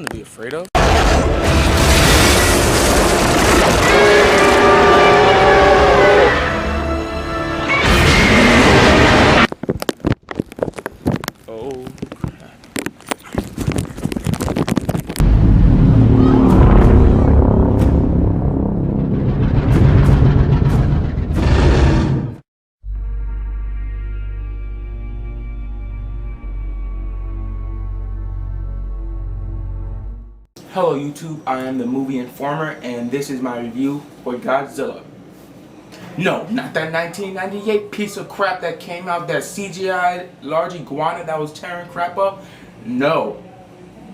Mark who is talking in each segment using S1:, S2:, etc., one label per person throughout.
S1: nothing to be afraid of. Oh. Hello YouTube, I am the Movie Informer and this is my review for Godzilla. No, not that 1998 piece of crap that came out, that CGI large iguana that was tearing crap up. No.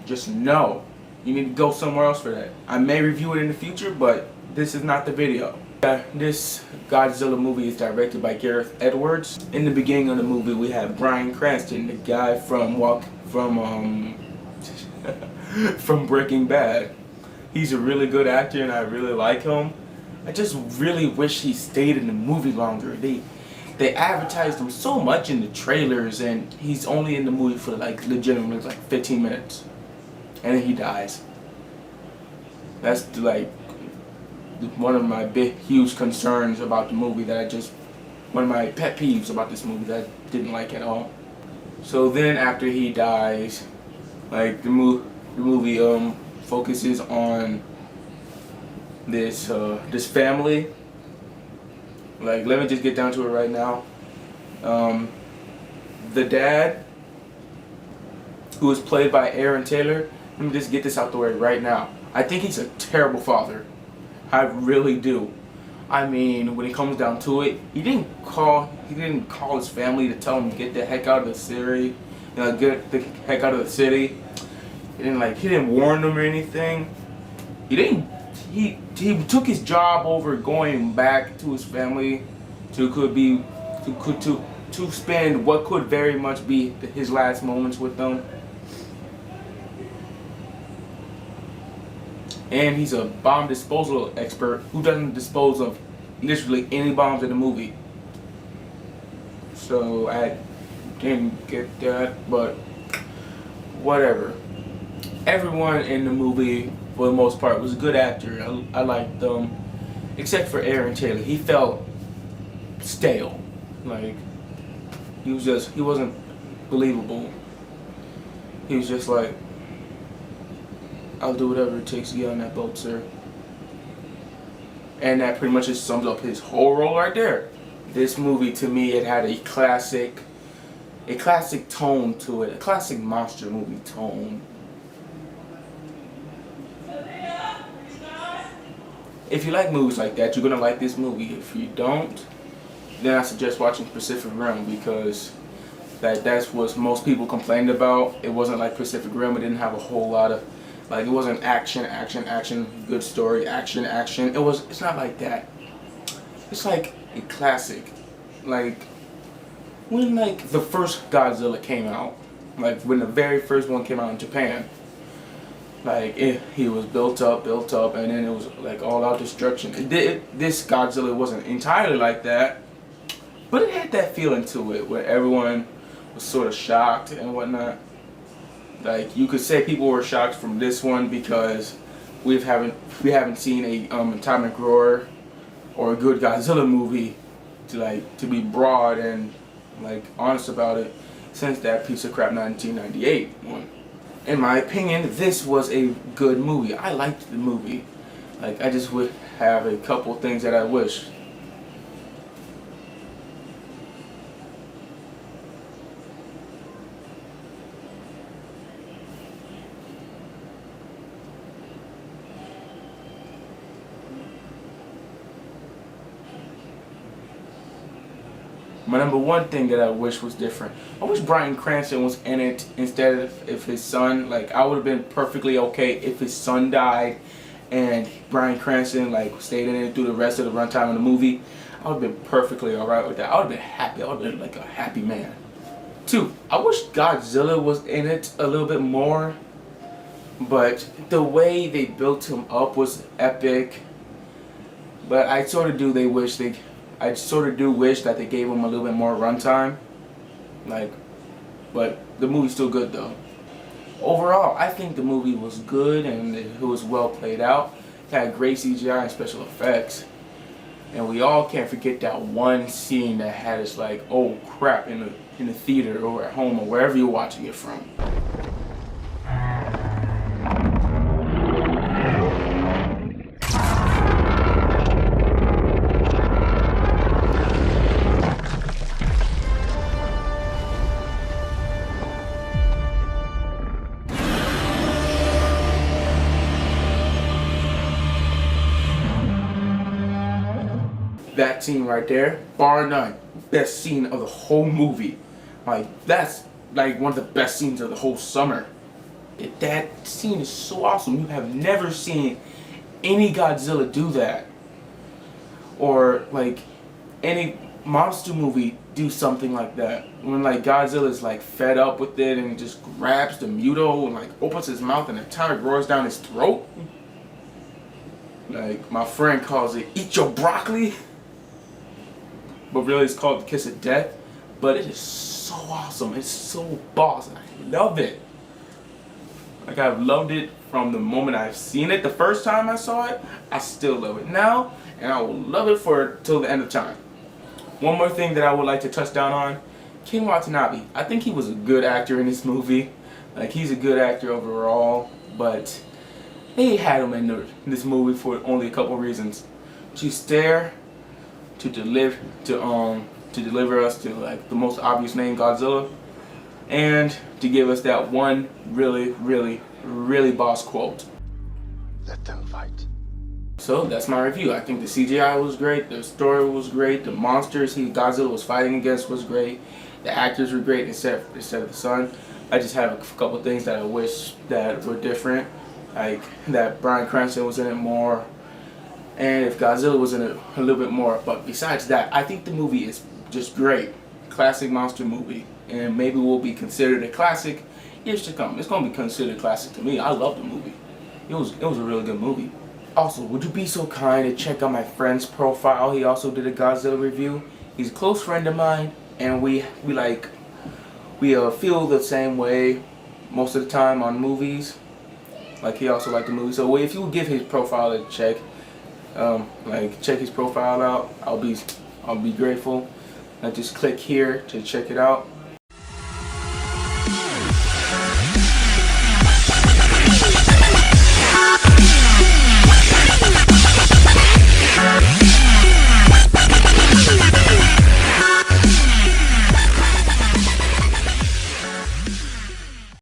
S1: Just no. You need to go somewhere else for that. I may review it in the future, but this is not the video. This Godzilla movie is directed by Gareth Edwards. In the beginning of the movie we have Bryan Cranston, the guy from from Breaking Bad. He's a really good actor and I really like him. I just really wish he stayed in the movie longer. They advertised him so much in the trailers and he's only in the movie for like legitimately like 15 minutes. And then he dies. That's like one of my big huge concerns about the movie one of my pet peeves about this movie that I didn't like at all. So then after he dies, like the movie focuses on this family. Like, let me just get down to it right now. The dad, who is played by Aaron Taylor, let me just get this out the way right now. I think he's a terrible father. I really do. I mean, when it comes down to it, he didn't call his family to tell him to get the heck out of the city. Get the heck out of the city. He didn't warn them or anything. He took his job over going back to his family to spend what could very much be his last moments with them. And he's a bomb disposal expert who doesn't dispose of literally any bombs in the movie. So I didn't get that, but whatever. Everyone in the movie, for the most part, was a good actor. I liked them, except for Aaron Taylor. He felt stale. Like, he wasn't believable. He was just like, I'll do whatever it takes to get on that boat, sir. And that pretty much just sums up his whole role right there. This movie, to me, it had a classic tone to it, a classic monster movie tone. If you like movies like that, you're gonna like this movie. If you don't, then I suggest watching Pacific Rim, because that's what most people complained about. It wasn't like Pacific Rim. It didn't have a whole lot of, like, it wasn't action, good story, action. It's not like that. It's like a classic. Like when the first Godzilla came out, like when the very first one came out in Japan. Like, he was built up, and then it was like all-out destruction. This Godzilla wasn't entirely like that, but it had that feeling to it where everyone was sort of shocked and whatnot. Like, you could say people were shocked from this one because we haven't seen a atomic roar or a good Godzilla movie to be broad and like honest about it since that piece of crap 1998 one. In my opinion, this was a good movie. I liked the movie. Like, I just would have a couple things that I wish. My number one thing that I wish was different. I wish Bryan Cranston was in it instead of his son. Like, I would have been perfectly okay if his son died and Bryan Cranston stayed in it through the rest of the runtime of the movie. I would have been perfectly alright with that. I would have been happy. I would have been like a happy man. 2, I wish Godzilla was in it a little bit more, but the way they built him up was epic. But I sort of do wish that they gave him a little bit more runtime. But the movie's still good though. overall, I think the movie was good and it was well played out. It had great CGI and special effects. And we all can't forget that one scene that had us like, oh crap, in the theater or at home or wherever you're watching it from. That scene right there, bar none, best scene of the whole movie. Like, that's like one of the best scenes of the whole summer. That scene is so awesome. You have never seen any Godzilla do that. Or like any monster movie do something like that. When like Godzilla is like fed up with it and just grabs the Muto and like opens his mouth and the entire roars down his throat. Like my friend calls it, eat your broccoli. But really it's called The Kiss of Death. But it is so awesome. It's so boss. I love it. Like I've loved it from the moment I've seen it. The first time I saw it, I still love it now. And I will love it for till the end of time. One more thing that I would like to touch down on. Ken Watanabe. I think he was a good actor in this movie. Like he's a good actor overall. But they had him in this movie for only a couple reasons. She's there to deliver us to like the most obvious name, Godzilla, and to give us that one really boss quote.
S2: Let them fight.
S1: So that's my review. I think the CGI was great, the story was great, the monsters Godzilla was fighting against was great, the actors were great except of the son. I just have a couple things that I wish that were different, like that Bryan Cranston was in it more, and if Godzilla was in it a little bit more. But besides that, I think the movie is just great. Classic monster movie. And maybe will be considered a classic years to come. It's going to be considered a classic to me. I love the movie. It was a really good movie. Also, would you be so kind to check out my friend's profile? He also did a Godzilla review. He's a close friend of mine, and we feel the same way most of the time on movies. Like he also liked the movie. So if you would give his profile a check, check his profile out, I'll be grateful. Just click here to check it out.